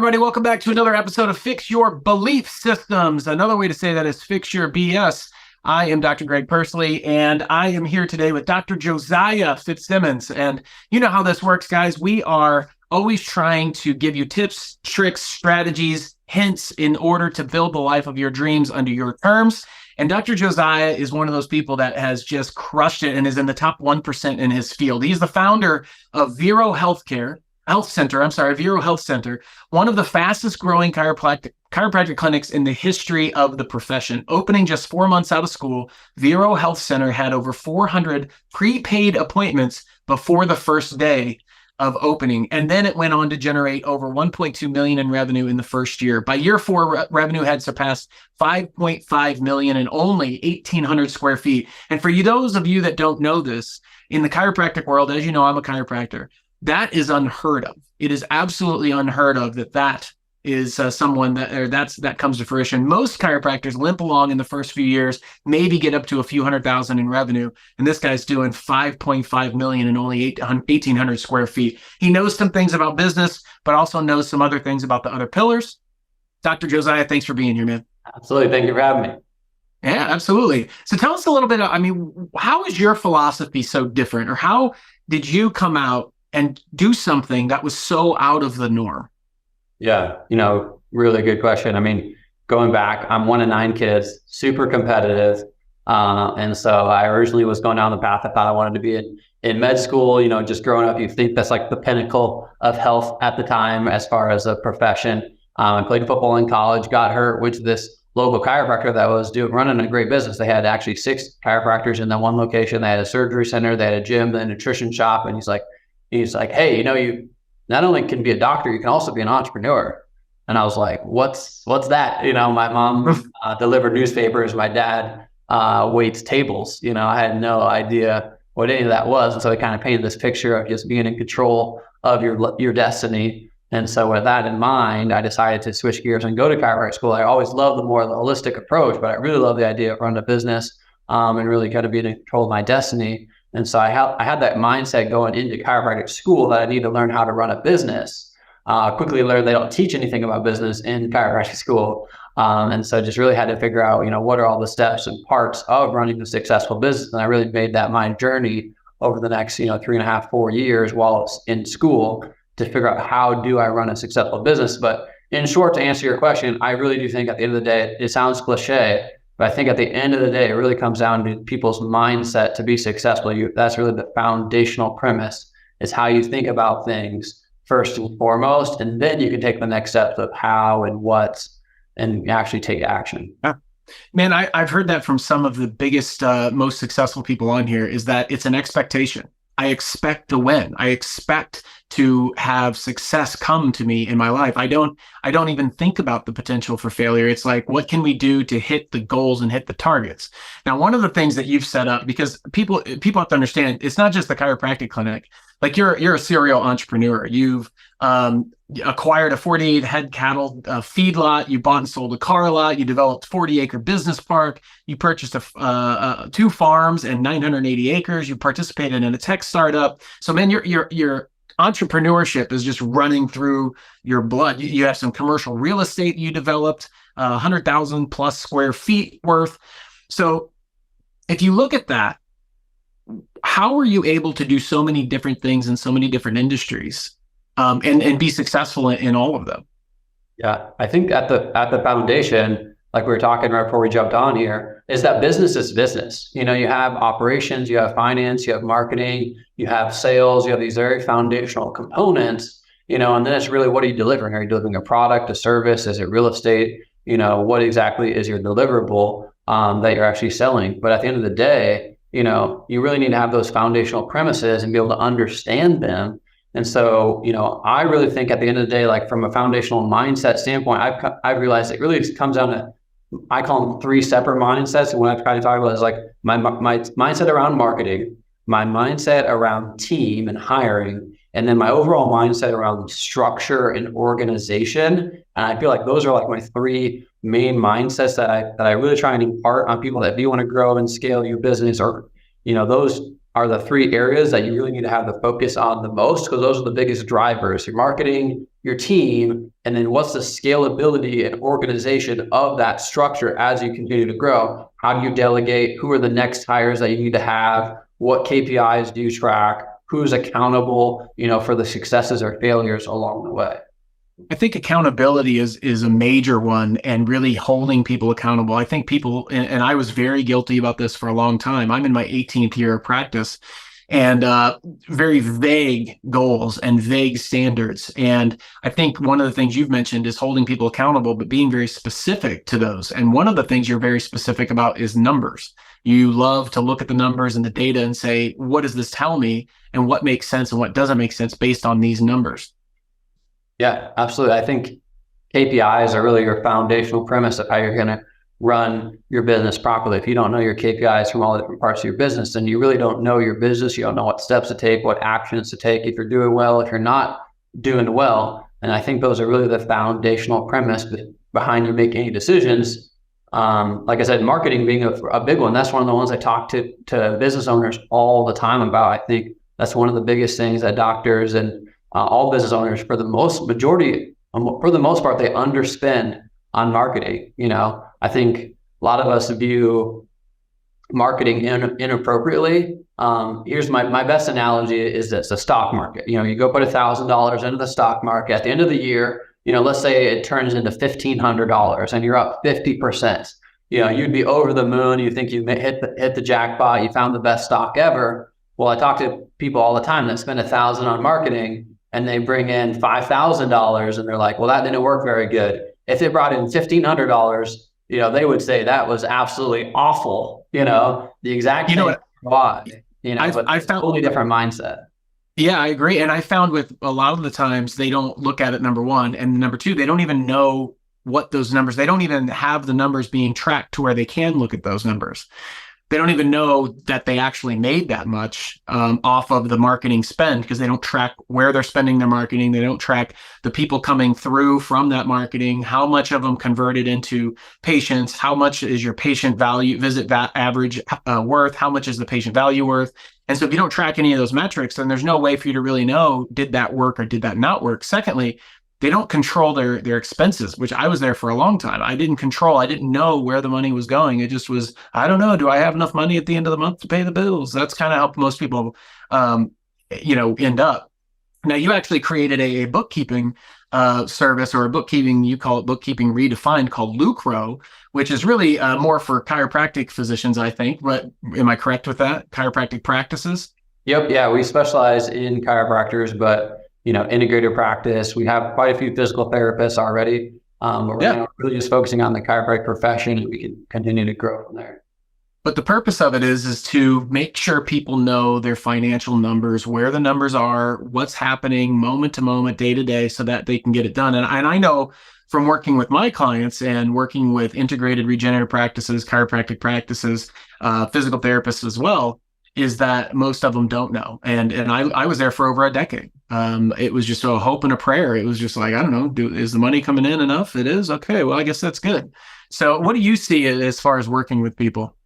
everybody. Welcome back to another episode of Fix Your Belief Systems. Another way to say that is Fix Your BS. I am Dr. Greg Persley, and I am here today with Dr. Josiah Fitzsimmons. And you know how this works, guys. We are always trying to give you tips, tricks, strategies, hints in order to build the life of your dreams under your terms. And Dr. Josiah is one of those people that has just crushed it and is in the top 1% in his field. He's the founder of Vero Health Center, one of the fastest growing chiropractic clinics in the history of the profession. Opening just 4 months out of school, Vero Health Center had over 400 prepaid appointments before the first day of opening. And then it went on to generate over 1.2 million in revenue in the first year. By year 4, revenue had surpassed 5.5 million in only 1,800 square feet. And for you, those of you that don't know this, in the chiropractic world, as you know, I'm a chiropractor. That is unheard of. It is absolutely unheard of that is someone that comes to fruition. Most chiropractors limp along in the first few years, maybe get up to a few $100,000 in revenue. And this guy's doing 5.5 million in only 1,800 square feet. He knows some things about business, but also knows some other things about the other pillars. Dr. Josiah, thanks for being here, man. Absolutely. Thank you for having me. Yeah, absolutely. So tell us a little bit, how is your philosophy so different, or how did you come out and do something that was so out of the norm? Yeah, really good question. Going back, I'm one of 9 kids, super competitive. And so I originally was going down the path. I thought I wanted to be in med school. Just growing up, you think that's like the pinnacle of health at the time as far as a profession. I played football in college, got hurt, went to this local chiropractor that was running a great business. They had actually 6 chiropractors in that one location. They had a surgery center, they had a gym, a nutrition shop. And he's like, hey, you not only can be a doctor, you can also be an entrepreneur. And I was like, what's that? My mom delivered newspapers. My dad waits tables. I had no idea what any of that was. And so it kind of painted this picture of just being in control of your destiny. And so with that in mind, I decided to switch gears and go to chiropractic school. I always loved the more holistic approach, but I really love the idea of running a business and really kind of being in control of my destiny. And so I had that mindset going into chiropractic school that I need to learn how to run a business. Quickly learned they don't teach anything about business in chiropractic school. And so just really had to figure out, what are all the steps and parts of running a successful business. And I really made that my journey over the next, 3.5, 4 years while I was in school to figure out how do I run a successful business. But in short, to answer your question, I really do think at the end of the day, it sounds cliche, but I think at the end of the day, it really comes down to people's mindset to be successful. That's really the foundational premise, is how you think about things first and foremost, and then you can take the next steps of how and what, and actually take action. Yeah. Man, I've heard that from some of the biggest, most successful people on here, is that it's an expectation. I expect to win. I expect to have success come to me in my life. I don't even think about the potential for failure. It's like, what can we do to hit the goals and hit the targets? Now, one of the things that you've set up, because people have to understand, it's not just the chiropractic clinic. Like you're a serial entrepreneur. You've acquired a 48 head cattle feedlot. You bought and sold a car lot. You developed 40-acre business park. You purchased 2 farms and 980 acres. You participated in a tech startup. So, man, your entrepreneurship is just running through your blood. You have some commercial real estate you developed, 100,000 plus square feet worth. So, if you look at that, how are you able to do so many different things in so many different industries, and be successful in all of them? Yeah, I think at the foundation, like we were talking right before we jumped on here, is that business is business. You have operations, you have finance, you have marketing, you have sales, you have these very foundational components, and then it's really, what are you delivering? Are you delivering a product, a service? Is it real estate? What exactly is your deliverable that you're actually selling? But at the end of the day, you really need to have those foundational premises and be able to understand them. And so, I really think at the end of the day, like from a foundational mindset standpoint, I've realized it really just comes down to, I call them 3 separate mindsets. And what I try to talk about is like my mindset around marketing, my mindset around team and hiring, and then my overall mindset around structure and organization. And I feel like those are like my 3 main mindsets that I really try and impart on people that do want to grow and scale your business, or, those are the three areas that you really need to have the focus on the most, because those are the biggest drivers: your marketing, your team, and then what's the scalability and organization of that structure as you continue to grow. How do you delegate? Who are the next hires that you need to have? What KPIs do you track? Who's accountable, for the successes or failures along the way? I think accountability is a major one, and really holding people accountable. I think people, and I was very guilty about this for a long time. I'm in my 18th year of practice, and very vague goals and vague standards. And I think one of the things you've mentioned is holding people accountable, but being very specific to those. And one of the things you're very specific about is numbers. You love to look at the numbers and the data and say, what does this tell me? And what makes sense and what doesn't make sense based on these numbers? Yeah, absolutely. I think KPIs are really your foundational premise of how you're going to run your business properly. If you don't know your KPIs from all the different parts of your business, then you really don't know your business. You don't know what steps to take, what actions to take, if you're doing well, if you're not doing well. And I think those are really the foundational premise behind you making any decisions. Like I said, marketing being a big one. That's one of the ones I talk to business owners all the time about. I think that's one of the biggest things that doctors and all business owners, for the most part, they underspend on marketing. I think a lot of us view marketing inappropriately. Here's my best analogy is this: the stock market. You go put $1,000 into the stock market. At the end of the year, let's say it turns into $1,500 and you're up 50%. You'd be over the moon. You think you hit the jackpot. You found the best stock ever. Well, I talk to people all the time that spend $1,000 on marketing, and they bring in $5,000, and they're like, well, that didn't work very good. If they brought in $1,500, they would say that was absolutely awful. The exact same ROI, but I found a totally different mindset. Yeah, I agree. And I found with a lot of the times they don't look at it, number one, and number two, they don't even know what those numbers, they don't even have the numbers being tracked to where they can look at those numbers. They don't even know that they actually made that much off of the marketing spend, because they don't track where they're spending their marketing. They don't track the people coming through from that marketing, how much of them converted into patients, how much is your patient value, average worth, how much is the patient value worth. And so if you don't track any of those metrics, then there's no way for you to really know, did that work or did that not work? Secondly, they don't control their expenses, which I was there for a long time. I didn't know where the money was going. It just was, I don't know, do I have enough money at the end of the month to pay the bills? That's kind of how most people, end up. Now, you actually created a bookkeeping service, or a bookkeeping, you call it bookkeeping redefined, called Lucro, which is really more for chiropractic physicians, I think. But am I correct with that? Chiropractic practices? Yep. Yeah. We specialize in chiropractors, but integrated practice. We have quite a few physical therapists already. We're really just focusing on the chiropractic profession, and we can continue to grow from there. But the purpose of it is to make sure people know their financial numbers, where the numbers are, what's happening moment to moment, day to day, so that they can get it done. And I know from working with my clients and working with integrated regenerative practices, chiropractic practices, physical therapists as well, is that most of them don't know. And I was there for over a decade. It was just a hope and a prayer. It was just like, I don't know, is the money coming in enough? It is. Okay, well, I guess that's good. So what do you see as far as working with people?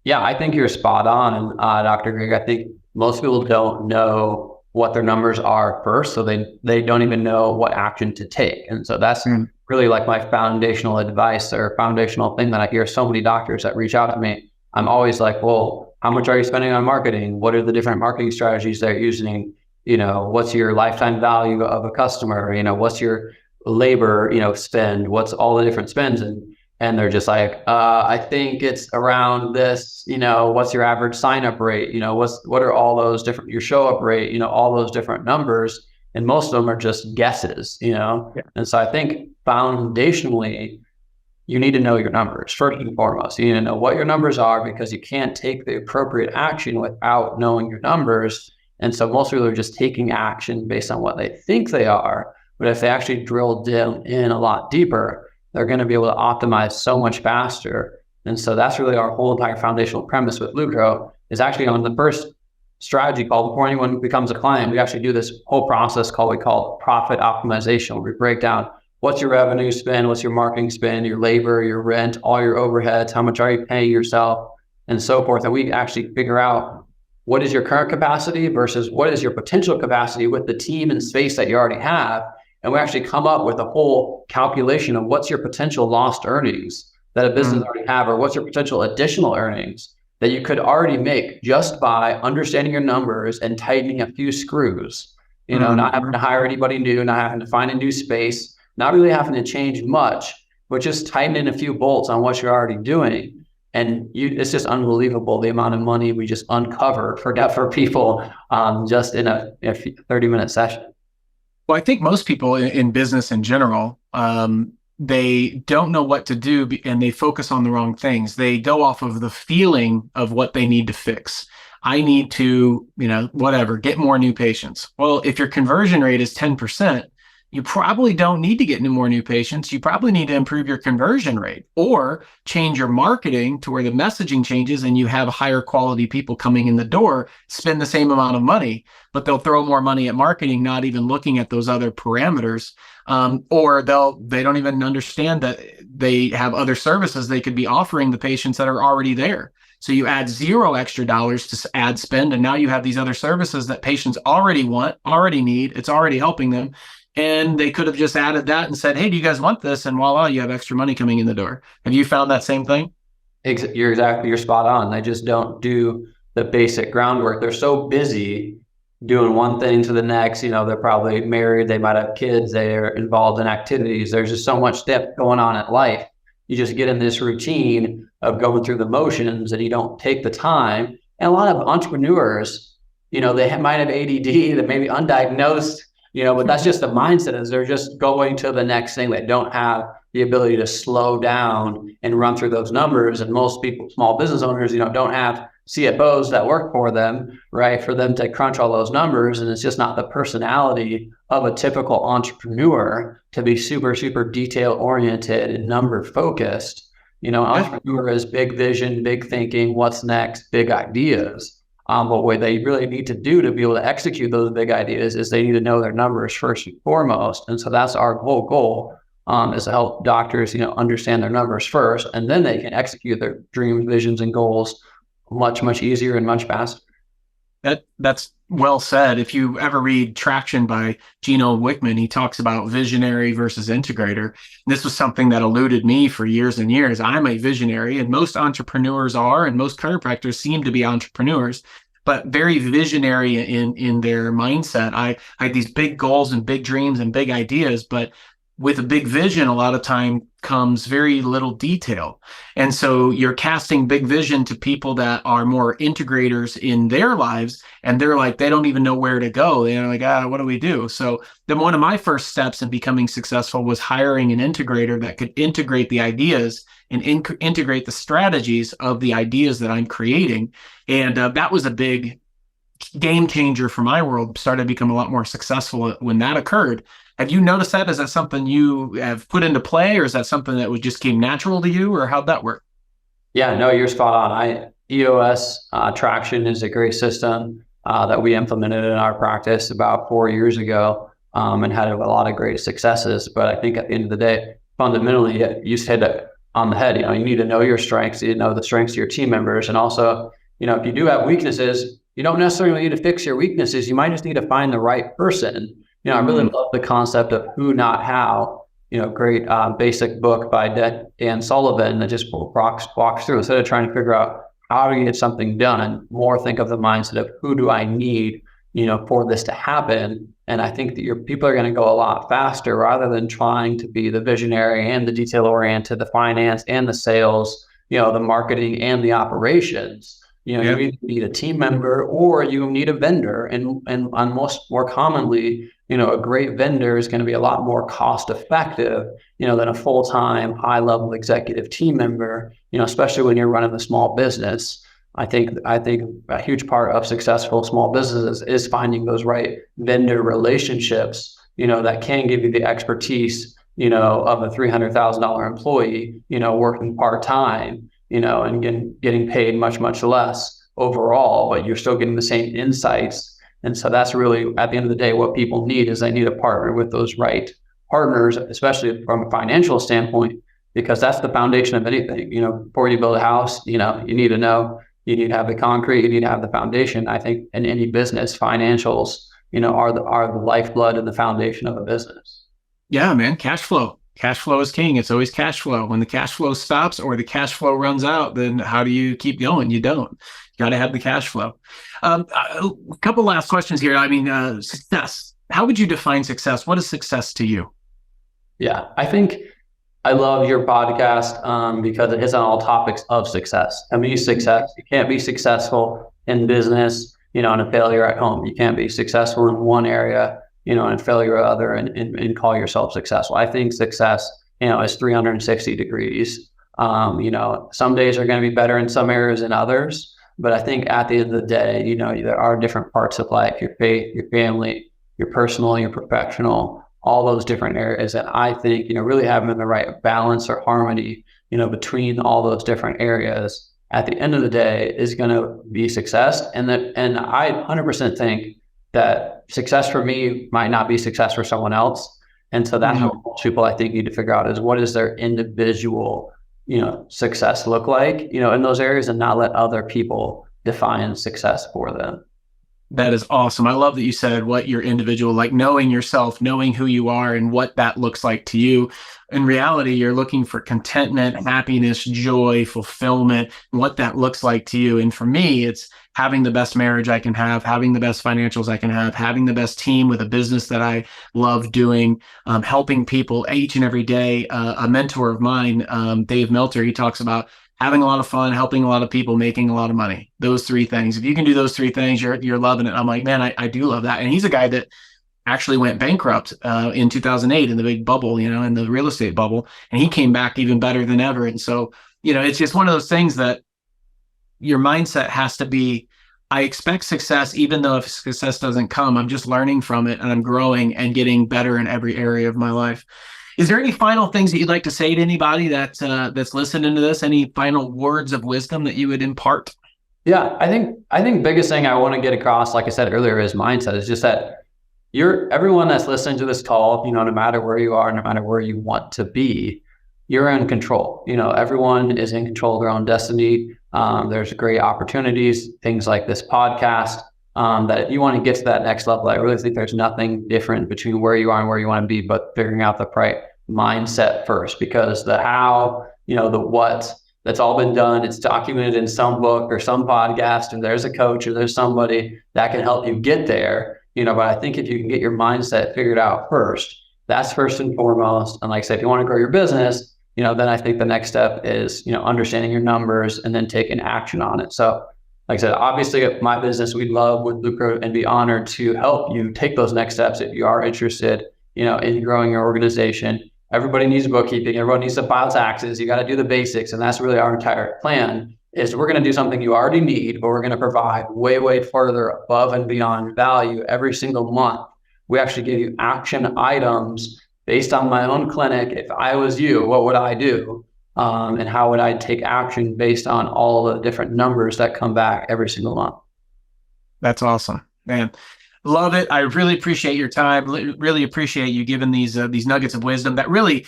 Yeah, I think you're spot on, Dr. Greg. I think most people don't know what their numbers are first, so they don't even know what action to take. And so that's really like my foundational advice, or foundational thing that I hear so many doctors that reach out to me. I'm always like, well, how much are you spending on marketing? What are the different marketing strategies they're using? What's your lifetime value of a customer? What's your labor, spend? What's all the different spends? And they're just like, I think it's around this, what's your average sign-up rate? What are all those different, your show-up rate, all those different numbers. And most of them are just guesses, Yeah. And so I think foundationally, you need to know your numbers first and foremost. You need to know what your numbers are, because you can't take the appropriate action without knowing your numbers. And so most people are just taking action based on what they think they are. But if they actually drill down in a lot deeper, they're going to be able to optimize so much faster. And so that's really our whole entire foundational premise with Lucro, is actually on the first strategy call, before anyone becomes a client, we actually do this whole process we call profit optimization. We break down what's your revenue spend, what's your marketing spend, your labor, your rent, all your overheads, how much are you paying yourself, and so forth. And we actually figure out what is your current capacity versus what is your potential capacity with the team and space that you already have. And we actually come up with a whole calculation of what's your potential lost earnings that a business already have, or what's your potential additional earnings that you could already make just by understanding your numbers and tightening a few screws, not having to hire anybody new, not having to find a new space, not really having to change much, but just tightening a few bolts on what you're already doing. And it's just unbelievable the amount of money we just uncovered for people just in a 30-minute session. Well, I think most people in business in general, they don't know what to do and they focus on the wrong things. They go off of the feeling of what they need to fix. I need to, get more new patients. Well, if your conversion rate is 10%, you probably don't need to get more new patients. You probably need to improve your conversion rate or change your marketing to where the messaging changes and you have higher quality people coming in the door, spend the same amount of money, but they'll throw more money at marketing, not even looking at those other parameters. Or they don't even understand that they have other services they could be offering the patients that are already there. So you add $0 extra to ad spend, and now you have these other services that patients already want, already need. It's already helping them. And they could have just added that and said, hey, do you guys want this? And voila, you have extra money coming in the door. Have you found that same thing? You're spot on. They just don't do the basic groundwork. They're so busy doing one thing to the next. They're probably married. They might have kids. They're involved in activities. There's just so much stuff going on in life. You just get in this routine of going through the motions and you don't take the time. And a lot of entrepreneurs, they might have ADD, they may be undiagnosed, but that's just the mindset, is they're just going to the next thing. They don't have the ability to slow down and run through those numbers. And most people, small business owners, don't have CFOs that work for them, right, for them to crunch all those numbers. And it's just not the personality of a typical entrepreneur to be super, super detail oriented and number focused. Entrepreneur is big vision, big thinking, what's next, big ideas. But what they really need to do to be able to execute those big ideas is they need to know their numbers first and foremost. And so that's our whole goal, is to help doctors, understand their numbers first, and then they can execute their dreams, visions, and goals much, much easier and much faster. That's well said. If you ever read Traction by Gino Wickman, he talks about visionary versus integrator. This was something that eluded me for years and years. I'm a visionary, and most entrepreneurs are, and most chiropractors seem to be entrepreneurs, but very visionary in their mindset. I had these big goals and big dreams and big ideas, but with a big vision, a lot of time comes very little detail. And so you're casting big vision to people that are more integrators in their lives. And they're like, they don't even know where to go. They're like, what do we do? So then one of my first steps in becoming successful was hiring an integrator that could integrate the ideas and integrate the strategies of the ideas that I'm creating. And that was a big game changer for my world. Started to become a lot more successful when that occurred. Have you noticed that? Is that something you have put into play, or is that something that just came natural to you, or how'd that work? Yeah, no, you're spot on. EOS Traction is a great system that we implemented in our practice about 4 years ago, and had a lot of great successes. But I think at the end of the day, fundamentally, you hit it on the head. You need to know your strengths, you know the strengths of your team members, and also, if you do have weaknesses, you don't necessarily need to fix your weaknesses. You might just need to find the right person. I really love the concept of who, not how. Great basic book by Dan Sullivan that just walks through, instead of trying to figure out how to get something done, and more think of the mindset of who do I need, for this to happen. And I think that your people are going to go a lot faster, rather than trying to be the visionary and the detail oriented, the finance and the sales, the marketing and the operations. You either need a team member or you need a vendor, and more commonly, a great vendor is going to be a lot more cost effective, than a full-time high level executive team member, especially when you're running a small business. I think a huge part of successful small businesses is finding those right vendor relationships, that can give you the expertise, of a $300,000 employee, working part-time, and getting paid much, much less overall, but you're still getting the same insights. And so that's really, at the end of the day, what people need is they need a partner with those right partners, especially from a financial standpoint, because that's the foundation of anything. Before you build a house, you need to know, You need to have the concrete, you need to have the foundation. I think in any business, financials, are the lifeblood and the foundation of a business. Yeah, man. Cash flow. Cash flow is king. It's always cash flow. When the cash flow stops or the cash flow runs out, then how do you keep going? You don't. You got to have the cash flow. A couple last questions here. I mean, success. How would you define success? What is success to you? Yeah, I think I love your podcast because it hits on all topics of success. I mean, success. You can't be successful in business, and a failure at home. You can't be successful in one area, and failure other, and call yourself successful. I think success, is 360 degrees. Some days are going to be better in some areas than others, but I think at the end of the day, there are different parts of life: your faith, your family, your personal, your professional, all those different areas. And I think, really having the right balance or harmony, between all those different areas at the end of the day is going to be success. And I 100% think that success for me might not be success for someone else. And so that's what most people, I think, need to figure out is what is their individual, success look like, in those areas, and not let other people define success for them. That is awesome. I love that you said what your individual, like knowing yourself, knowing who you are and what that looks like to you. In reality, you're looking for contentment, happiness, joy, fulfillment, and what that looks like to you. And for me, it's having the best marriage I can have, having the best financials I can have, having the best team with a business that I love doing, helping people each and every day. A mentor of mine, Dave Melter, he talks about having a lot of fun, helping a lot of people, making a lot of money. Those three things. If you can do those three things, you're loving it. I'm like, man, I do love that. And he's a guy that actually went bankrupt in 2008 in the big bubble, in the real estate bubble. And he came back even better than ever. And so, it's just one of those things that your mindset has to be, I expect success, even though if success doesn't come, I'm just learning from it and I'm growing and getting better in every area of my life. Is there any final things that you'd like to say to anybody that's listening to this? Any final words of wisdom that you would impart? Yeah, I think biggest thing I want to get across, like I said earlier, is mindset. Is just that everyone that's listening to this call, no matter where you are, no matter where you want to be, you're in control. Everyone is in control of their own destiny. There's great opportunities, things like this podcast. That if you want to get to that next level, I really think there's nothing different between where you are and where you want to be, but figuring out the right mindset first, because the how, the what, that's all been done. It's documented in some book or some podcast, and there's a coach or there's somebody that can help you get there, but I think if you can get your mindset figured out first, that's first and foremost. And like I said, if you want to grow your business, then I think the next step is, understanding your numbers and then taking action on it. So like I said, obviously at my business, we'd love with Lucro and be honored to help you take those next steps if you are interested, in growing your organization. Everybody needs bookkeeping. Everyone needs to file taxes. You got to do the basics. And that's really our entire plan is we're going to do something you already need, but we're going to provide way, way further above and beyond value every single month. We actually give you action items based on my own clinic. If I was you, what would I do? And how would I take action based on all the different numbers that come back every single month? That's awesome, man. Love it. I really appreciate your time. Really appreciate you giving these nuggets of wisdom that really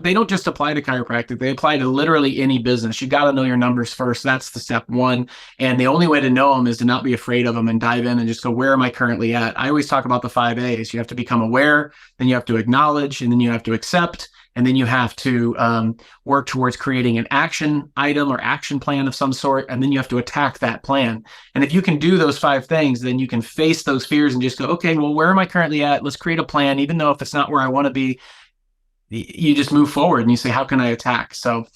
they don't just apply to chiropractic. They apply to literally any business. You got to know your numbers first. That's the step one. And the only way to know them is to not be afraid of them and dive in and just go, where am I currently at? I always talk about the 5 A's. You have to become aware, then you have to acknowledge, and then you have to accept. And then you have to work towards creating an action item or action plan of some sort. And then you have to attack that plan. And if you can do those 5 things, then you can face those fears and just go, okay, well, where am I currently at? Let's create a plan. Even though if it's not where I want to be, you just move forward and you say, how can I attack? So,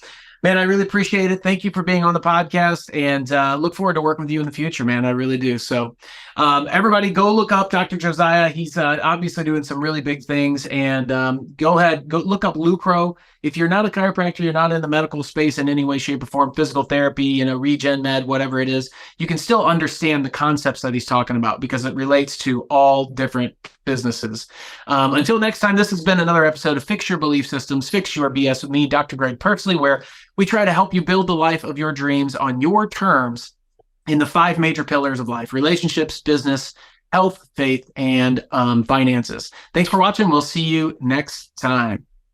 man, I really appreciate it. Thank you for being on the podcast, and look forward to working with you in the future, man. I really do. So everybody go look up Dr. Josiah. He's obviously doing some really big things, and go look up Lucro. If you're not a chiropractor, you're not in the medical space in any way, shape, or form, physical therapy, regen med, whatever it is, you can still understand the concepts that he's talking about because it relates to all different businesses. Until next time, this has been another episode of Fix Your Belief Systems, Fix Your BS with me, Dr. Greg Perksley, where we try to help you build the life of your dreams on your terms in the 5 major pillars of life: relationships, business, health, faith, and finances. Thanks for watching. We'll see you next time.